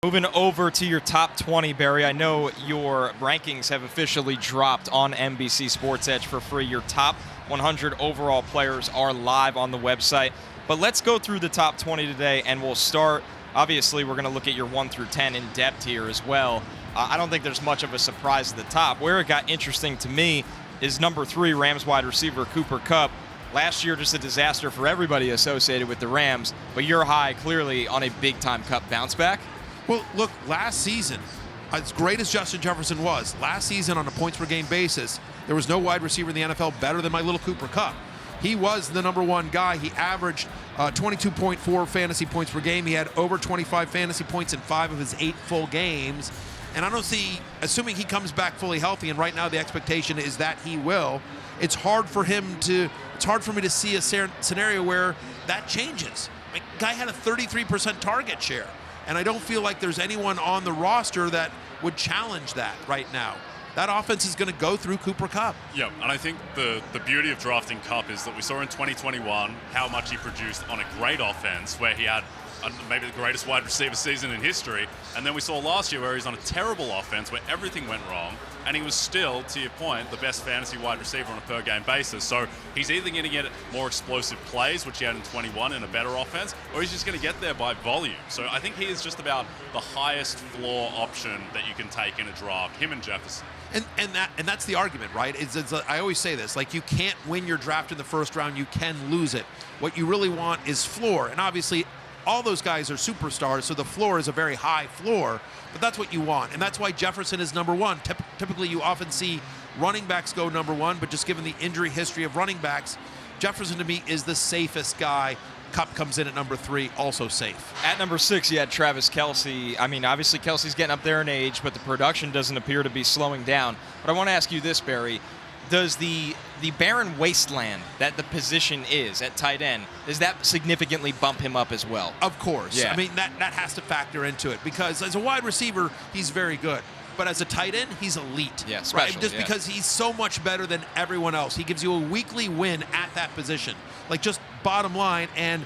Moving over to your top 20, Barry. I know your rankings have officially dropped on NBC Sports Edge for free. Your top 100 overall players are live on the website. But let's go through the top 20 today, and we'll start. Obviously, we're going to look at your 1 through 10 in depth here as well. I don't think there's much of a surprise at the top. Where it got interesting to me is number 3, Rams wide receiver Cooper Kupp. Last year, just a disaster for everybody associated with the Rams, but you're high clearly on a big-time Kupp bounce back. Well, look, last season, as great as Justin Jefferson was, last season on a points-per-game basis, there was no wide receiver in the NFL better than my little Cooper Kupp. He was the number one guy. He averaged 22.4 fantasy points per game. He had over 25 fantasy points in 5 of his 8 full games. And I don't see, assuming he comes back fully healthy, and right now the expectation is that he will, it's hard for me to see a scenario where that changes. The guy had a 33% target share. And I don't feel like there's anyone on the roster that would challenge that right now. That offense is going to go through Cooper Kupp. Yeah, and I think the beauty of drafting Kupp is that we saw in 2021 how much he produced on a great offense where he had maybe the greatest wide receiver season in history. And then we saw last year where he's on a terrible offense where everything went wrong, and he was still, to your point, the best fantasy wide receiver on a per-game basis. So he's either going to get more explosive plays, which he had in 21 in a better offense, or he's just going to get there by volume. So I think he is just about the highest floor option that you can take in a draft, him and Jefferson. And that's the argument, right? I always say this, like, you can't win your draft in the first round, you can lose it. What you really want is floor, and obviously all those guys are superstars, so the floor is a very high floor, but that's what you want, and that's why Jefferson is number 1. Typically, you often see running backs go number 1, but just given the injury history of running backs, Jefferson to me is the safest guy. Kupp comes in at number 3, also safe. At number 6, you had Travis Kelce. I mean, obviously Kelce's getting up there in age, but the production doesn't appear to be slowing down. But I want to ask you this, Barry. Does the barren wasteland that the position is at tight end, does that significantly bump him up as well? Of course. Yeah. I mean, that has to factor into it, because as a wide receiver, he's very good. But as a tight end, he's elite. Yeah, special, right? Just because he's so much better than everyone else. He gives you a weekly win at that position. Like, just bottom line. And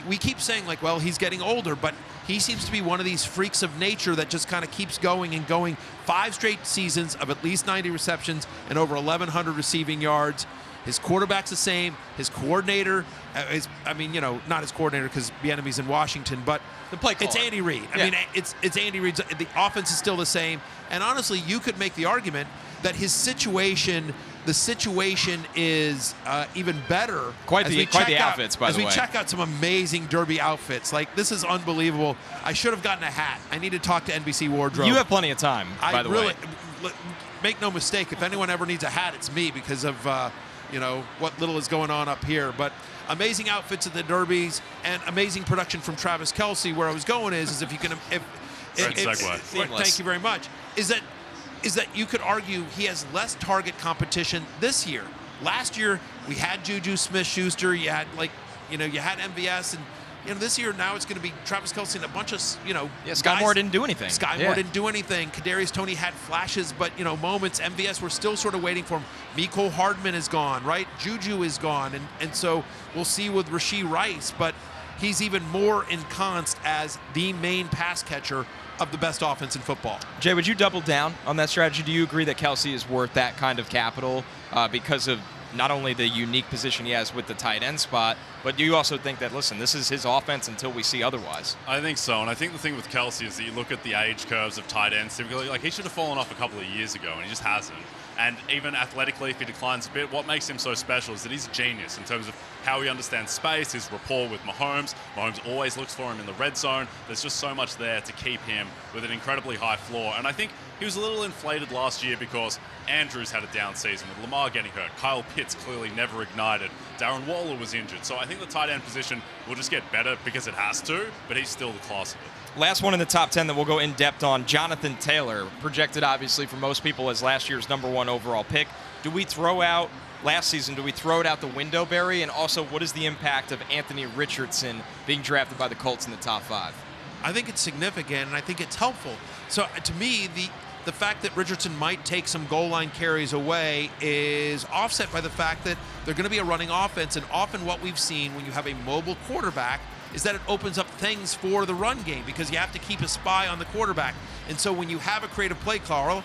we keep saying, like, well, he's getting older, but he seems to be one of these freaks of nature that just kind of keeps going and going. 5 straight seasons of at least 90 receptions and over 1,100 receiving yards. His quarterback's the same. His coordinator, not his coordinator because Bieniemy's in Washington, but the play caller. It's Andy Reid. I mean, it's Andy Reid's. The offense is still the same. And honestly, you could make the argument that the situation is even better. Quite the outfits, by the way. As we check out some amazing Derby outfits. Like, this is unbelievable. I should have gotten a hat. I need to talk to NBC Wardrobe. You have plenty of time, by the way. Make no mistake, if anyone ever needs a hat, it's me, because of what little is going on up here. But amazing outfits at the Derbies and amazing production from Travis Kelce. Where I was going is if you can, thank you very much. Is that you could argue he has less target competition this year. Last year we had Juju Smith-Schuster. You had MVS, and this year now it's going to be Travis Kelce and a bunch of Sky Moore didn't do anything. Moore didn't do anything. Kadarius Toney had flashes, but moments. MVS, we're still sort of waiting for him. Mecole Hardman is gone, right? Juju is gone, and so we'll see with Rashee Rice, but he's even more ensconced as the main pass catcher of the best offense in football. Jay, would you double down on that strategy? Do you agree that Kelce is worth that kind of capital because of not only the unique position he has with the tight end spot, but do you also think that, listen, this is his offense until we see otherwise? I think so, and I think the thing with Kelce is that you look at the age curves of tight ends, typically, like, he should have fallen off a couple of years ago, and he just hasn't. And even athletically, if he declines a bit, what makes him so special is that he's a genius in terms of how he understands space, his rapport with Mahomes. Mahomes always looks for him in the red zone. There's just so much there to keep him with an incredibly high floor. And I think he was a little inflated last year because Andrews had a down season with Lamar getting hurt. Kyle Pitts clearly never ignited. Darren Waller was injured. So I think the tight end position will just get better because it has to, but he's still the class of it. Last one in the top 10 that we'll go in depth on, Jonathan Taylor, projected obviously for most people as last year's #1 overall pick. Do we throw out last season, do we throw it out the window, Barry? And also, what is the impact of Anthony Richardson being drafted by the Colts in the top 5? I think it's significant, and I think it's helpful. So to me, the fact that Richardson might take some goal line carries away is offset by the fact that they're going to be a running offense, and often what we've seen when you have a mobile quarterback, is that it opens up things for the run game because you have to keep a spy on the quarterback. And so when you have a creative play caller,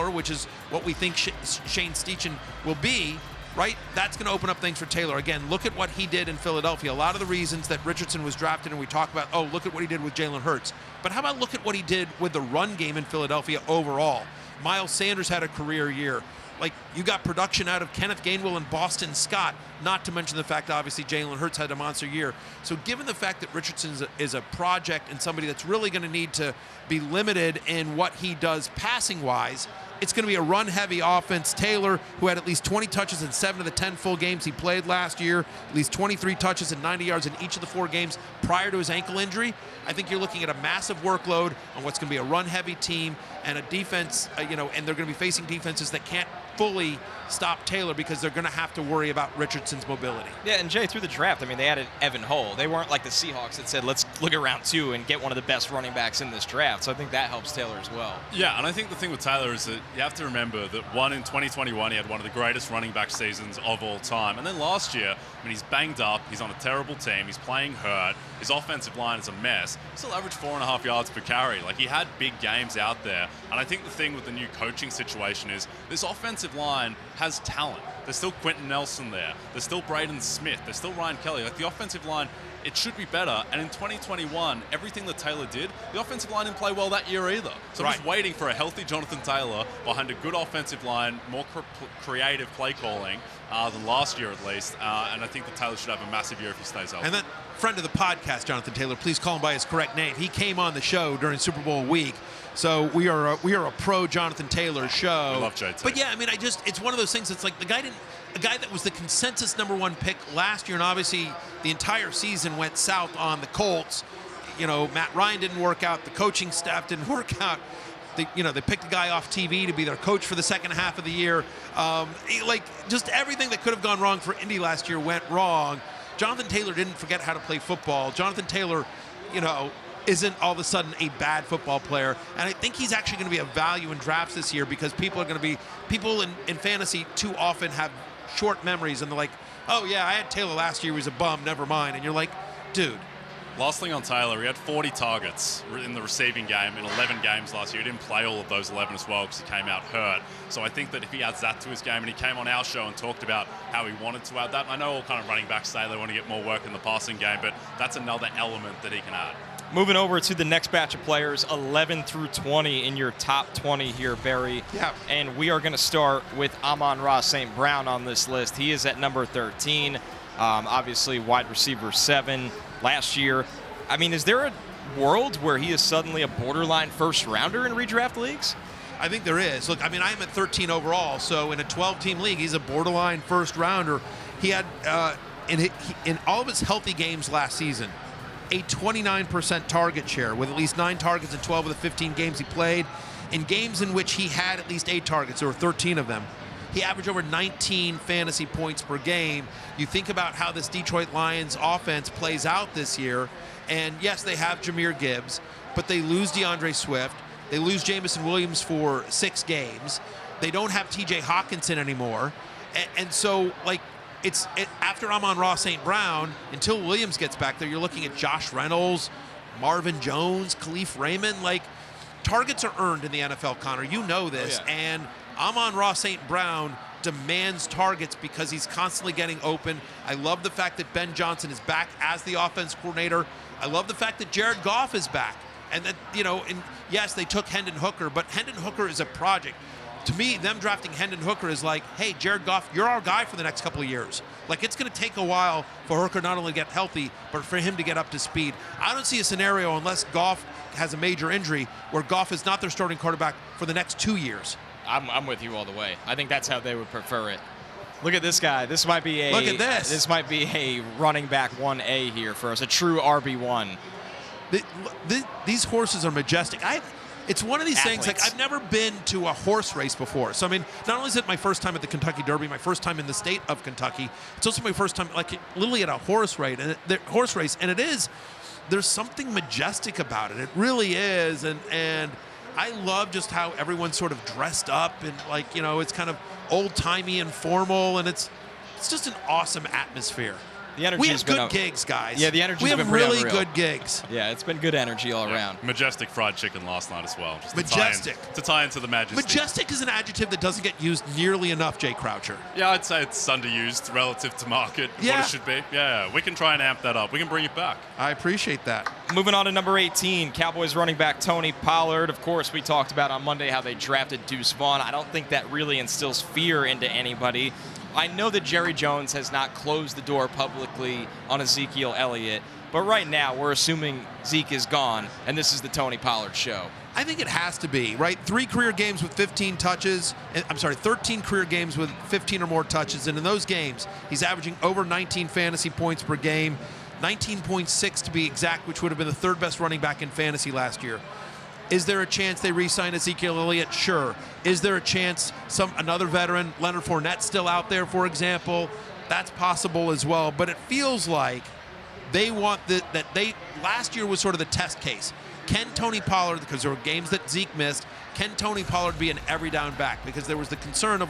which is what we think Shane Steichen will be, right? That's going to open up things for Taylor. Again, look at what he did in Philadelphia. A lot of the reasons that Richardson was drafted, and we talk about, oh, look at what he did with Jalen Hurts. But how about look at what he did with the run game in Philadelphia overall? Miles Sanders had a career year. Like, you got production out of Kenneth Gainwell and Boston Scott, not to mention the fact, obviously, Jalen Hurts had a monster year. So given the fact that Richardson is a project and somebody that's really going to need to be limited in what he does passing-wise, it's going to be a run-heavy offense. Taylor, who had at least 20 touches in 7 of the 10 full games he played last year, at least 23 touches and 90 yards in each of the 4 games prior to his ankle injury, I think you're looking at a massive workload on what's going to be a run-heavy team and a defense, and they're going to be facing defenses that can't fully stop Taylor because they're going to have to worry about Richardson's mobility. Yeah, and Jay, through the draft, I mean, they added Evan Hull. They weren't like the Seahawks that said, let's look at round 2 and get one of the best running backs in this draft. So I think that helps Taylor as well. Yeah, and I think the thing with Taylor is that you have to remember that in 2021, he had one of the greatest running back seasons of all time. And then last year, I mean, he's banged up, he's on a terrible team, he's playing hurt, his offensive line is a mess. He still averaged 4.5 yards per carry. Like, he had big games out there. And I think the thing with the new coaching situation is this offensive line has talent. There's still Quentin Nelson there. There's still Braden Smith. There's still Ryan Kelly. Like, the offensive line, it should be better. And in 2021, everything that Taylor did, the offensive line didn't play well that year either. So I'm just waiting for a healthy Jonathan Taylor behind a good offensive line, more creative play calling than last year at least. And I think that Taylor should have a massive year if he stays healthy. And then, friend of the podcast, Jonathan Taylor, please call him by his correct name. He came on the show during Super Bowl week. So we are a pro Jonathan Taylor show. I love JT. But yeah, I mean, it's one of those things that's like a guy that was the consensus #1 pick last year, and obviously the entire season went south on the Colts. Matt Ryan didn't work out. The coaching staff didn't work out. They picked a guy off TV to be their coach for the second half of the year. Just everything that could have gone wrong for Indy last year went wrong. Jonathan Taylor didn't forget how to play football. Jonathan Taylor, isn't all of a sudden a bad football player. And I think he's actually going to be a value in drafts this year because people in fantasy too often have short memories and they're like, oh yeah, I had Taylor last year, he was a bum, never mind. And you're like, dude. Last thing on Taylor, he had 40 targets in the receiving game in 11 games last year. He didn't play all of those 11 as well because he came out hurt. So I think that if he adds that to his game, and he came on our show and talked about how he wanted to add that. I know all kind of running backs say they want to get more work in the passing game, but that's another element that he can add. Moving over to the next batch of players, 11 through 20 in your top 20 here, Barry. Yeah. And we are going to start with Amon-Ra St. Brown on this list. He is at number 13, obviously wide receiver 7 last year. I mean, is there a world where he is suddenly a borderline first-rounder in redraft leagues? I think there is. Look, I mean, I'm at 13 overall, so in a 12-team league, he's a borderline first-rounder. He had, in all of his healthy games last season, a 29% target share with at least 9 targets in 12 of the 15 games he played. In games in which he had at least 8 targets, there were 13 of them, he averaged over 19 fantasy points per game. You think about how this Detroit Lions offense plays out this year, and yes, they have Jahmyr Gibbs, but they lose DeAndre Swift. They lose Jamison Williams for 6 games. They don't have TJ Hawkinson anymore. And so, after Amon-Ra St. Brown, until Williams gets back there, you're looking at Josh Reynolds, Marvin Jones, Khalif Raymond. Targets are earned in the NFL, Connor. You know this. Oh, yeah. And Amon-Ra St. Brown demands targets because he's constantly getting open. I love the fact that Ben Johnson is back as the offense coordinator. I love the fact that Jared Goff is back. And that, and yes, they took Hendon Hooker, but Hendon Hooker is a project. To me, them drafting Hendon Hooker is like, hey, Jared Goff, you're our guy for the next couple of years. It's going to take a while for Hooker not only to get healthy, but for him to get up to speed. I don't see a scenario, unless Goff has a major injury, where Goff is not their starting quarterback for the next 2 years. I'm with you all the way. I think that's how they would prefer it. Look at this guy. This might be Look at this. This might be a running back 1A here for us, a true RB1. These horses are majestic. It's one of these Athletes. things, I've never been to a horse race before. So, I mean, not only is it my first time at the Kentucky Derby, my first time in the state of Kentucky, it's also my first time, literally at a horse race. And it is, there's something majestic about it. It really is. And I love just how everyone's sort of dressed up and, it's kind of old-timey and formal. And it's just an awesome atmosphere. The energy we has have been good gigs, guys. Yeah, the energy's we been have pretty really unreal. good gigs. Yeah, it's been good energy all around. Majestic fried chicken last night as well. Just Majestic. To tie into the majesty. Majestic is an adjective that doesn't get used nearly enough, Jay Croucher. Yeah, I'd say it's underused relative to market, what it should be. Yeah, we can try and amp that up. We can bring it back. I appreciate that. Moving on to number 18, Cowboys running back Tony Pollard. Of course, we talked about on Monday how they drafted Deuce Vaughn. I don't think that really instills fear into anybody. I know that Jerry Jones has not closed the door publicly on Ezekiel Elliott, but right now we're assuming Zeke is gone, and this is the Tony Pollard show. I think it has to be, right? 3 career games with 15 touches. I'm sorry, 13 career games with 15 or more touches. And in those games, he's averaging over 19 fantasy points per game, 19.6 to be exact, which would have been the 3rd best running back in fantasy last year. Is there a chance they re-sign Ezekiel Elliott? Sure. Is there a chance another veteran, Leonard Fournette, still out there, for example? That's possible as well. But it feels like they want last year was sort of the test case. Can Tony Pollard, because there were games that Zeke missed, can Tony Pollard be an every down back? Because there was the concern of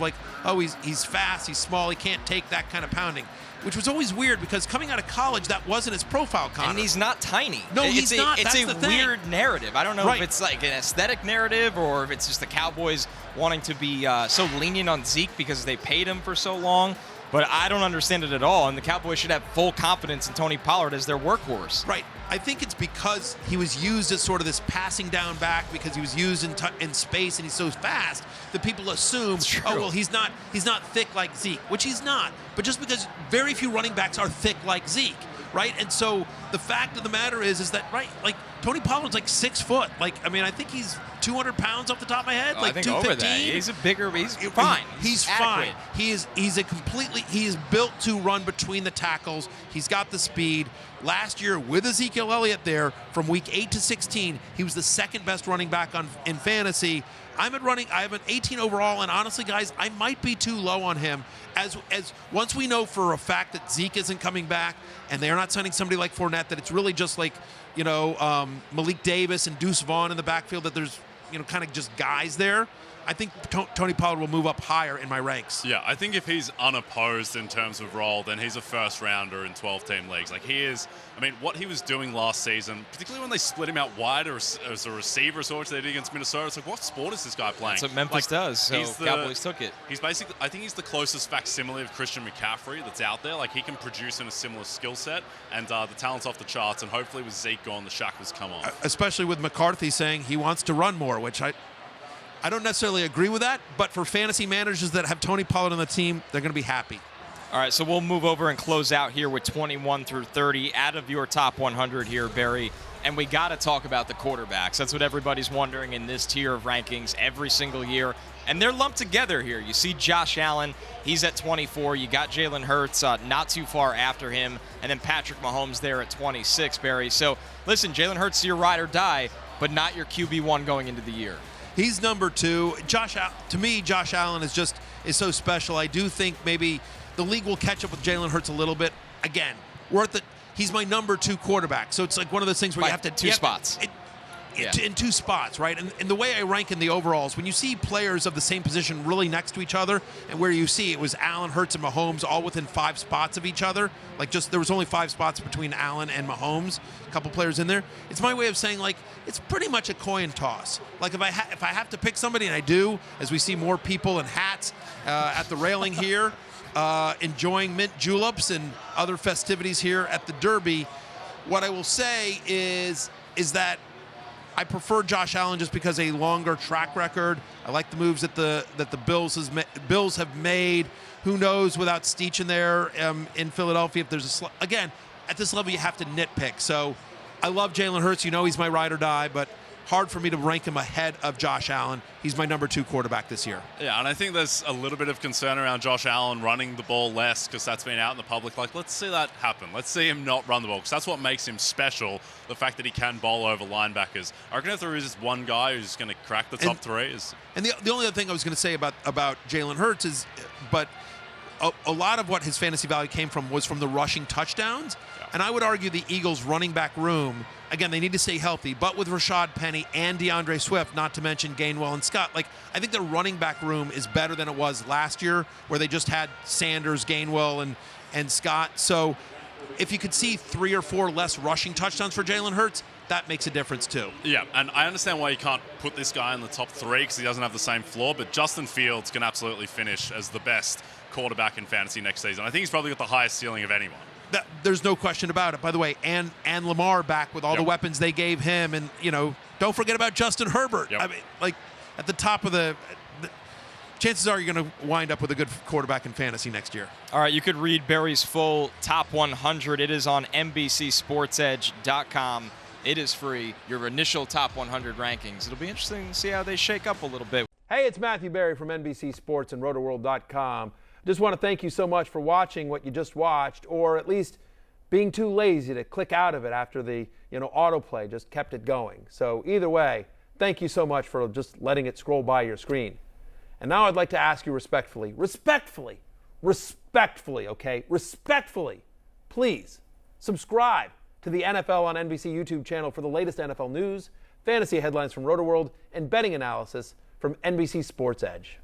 he's fast, he's small, he can't take that kind of pounding, which was always weird because coming out of college, that wasn't his profile, Connor. And he's not tiny. No, he's not. It's That's a the thing. weird narrative. I don't know if it's like an aesthetic narrative or if it's just the Cowboys wanting to be so lenient on Zeke because they paid him for so long. But I don't understand it at all, and the Cowboys should have full confidence in Tony Pollard as their workhorse. Right. I think it's because he was used as sort of this passing down back because he was used in space and he's so fast that people assume, oh, well, he's not thick like Zeke, which he's not. But just because very few running backs are thick like Zeke, right? And so the fact of the matter is that, right, like Tony Pollard's like 6 foot. I think he's 200 pounds off the top of my head, I like think 215. over that. He's fine. He's fine. He is built to run between the tackles. He's got the speed. Last year with Ezekiel Elliott there, from week 8 to 16, he was the 2nd best running back in fantasy. I have an 18 overall, and honestly, guys, I might be too low on him. As once we know for a fact that Zeke isn't coming back, and they're not signing somebody like Fournette, that it's really just like Malik Davis and Deuce Vaughn in the backfield, that there's kind of just guys there. I think Tony Pollard will move up higher in my ranks. Yeah, I think if he's unopposed in terms of role, then he's a first rounder in 12-team leagues. Like he is, what he was doing last season, particularly when they split him out wide as a receiver, so much they did against Minnesota. It's like, what sport is this guy playing? That's what Memphis does. So Cowboys took it. He's basically, I think he's the closest facsimile of Christian McCaffrey that's out there. Like he can produce in a similar skill set, and the talent's off the charts. And hopefully with Zeke gone, the shackles come off. Especially with McCarthy saying he wants to run more, which I don't necessarily agree with that, but for fantasy managers that have Tony Pollard on the team, they're going to be happy. All right, so we'll move over and close out here with 21 through 30 out of your top 100 here, Barry. And we got to talk about the quarterbacks. That's what everybody's wondering in this tier of rankings every single year. And they're lumped together here. You see Josh Allen, he's at 24. You got Jalen Hurts not too far after him. And then Patrick Mahomes there at 26, Barry. So, listen, Jalen Hurts is your ride or die, but not your QB1 going into the year. He's number 2. To me, Josh Allen is so special. I do think maybe the league will catch up with Jalen Hurts a little bit. Again, he's my number 2 quarterback. So it's like one of those things where you have to two spots. In 2 spots, right? And the way I rank in the overalls, when you see players of the same position really next to each other, and where you see it was Allen, Hurts, and Mahomes all within 5 spots of each other, there was only 5 spots between Allen and Mahomes, a couple players in there. It's my way of saying it's pretty much a coin toss. Like if I have to pick somebody, and I do, as we see more people in hats at the railing here, enjoying mint juleps and other festivities here at the Derby, what I will say is that I prefer Josh Allen just because a longer track record. I like the moves that the Bills have made. Who knows without Steech in there in Philadelphia if there's again at this level you have to nitpick. So I love Jalen Hurts. He's my ride or die, but hard for me to rank him ahead of Josh Allen. He's my number 2 quarterback this year. Yeah, and I think there's a little bit of concern around Josh Allen running the ball less because that's been out in the public. Let's see that happen. Let's see him not run the ball because that's what makes him special, the fact that he can bowl over linebackers. I reckon if there is just one guy who's going to crack the top 3 is... And the only other thing I was going to say about Jalen Hurts is, but a lot of what his fantasy value came from was from the rushing touchdowns. Yeah. And I would argue the Eagles' running back room, again, they need to stay healthy, but with Rashad Penny and DeAndre Swift, not to mention Gainwell and Scott, I think the running back room is better than it was last year, where they just had Sanders, Gainwell, and Scott. So if you could see 3 or 4 less rushing touchdowns for Jalen Hurts, that makes a difference too. Yeah, and I understand why you can't put this guy in the top 3 because he doesn't have the same floor, but Justin Fields can absolutely finish as the best quarterback in fantasy next season. I think he's probably got the highest ceiling of anyone. There's no question about it. By the way, and Lamar back with all the weapons they gave him, and don't forget about Justin Herbert. Yep. I mean, like at the top of the chances are you're going to wind up with a good quarterback in fantasy next year. All right, you could read Barry's full top 100. It is on NBCSportsEdge.com. It is free. Your initial top 100 rankings. It'll be interesting to see how they shake up a little bit. Hey, it's Matthew Berry from NBC Sports and RotoWorld.com. Just want to thank you so much for watching what you just watched, or at least being too lazy to click out of it after the autoplay just kept it going. So either way, thank you so much for just letting it scroll by your screen. And now I'd like to ask you respectfully, please subscribe to the NFL on NBC YouTube channel for the latest NFL news, fantasy headlines from RotoWorld, and betting analysis from NBC Sports Edge.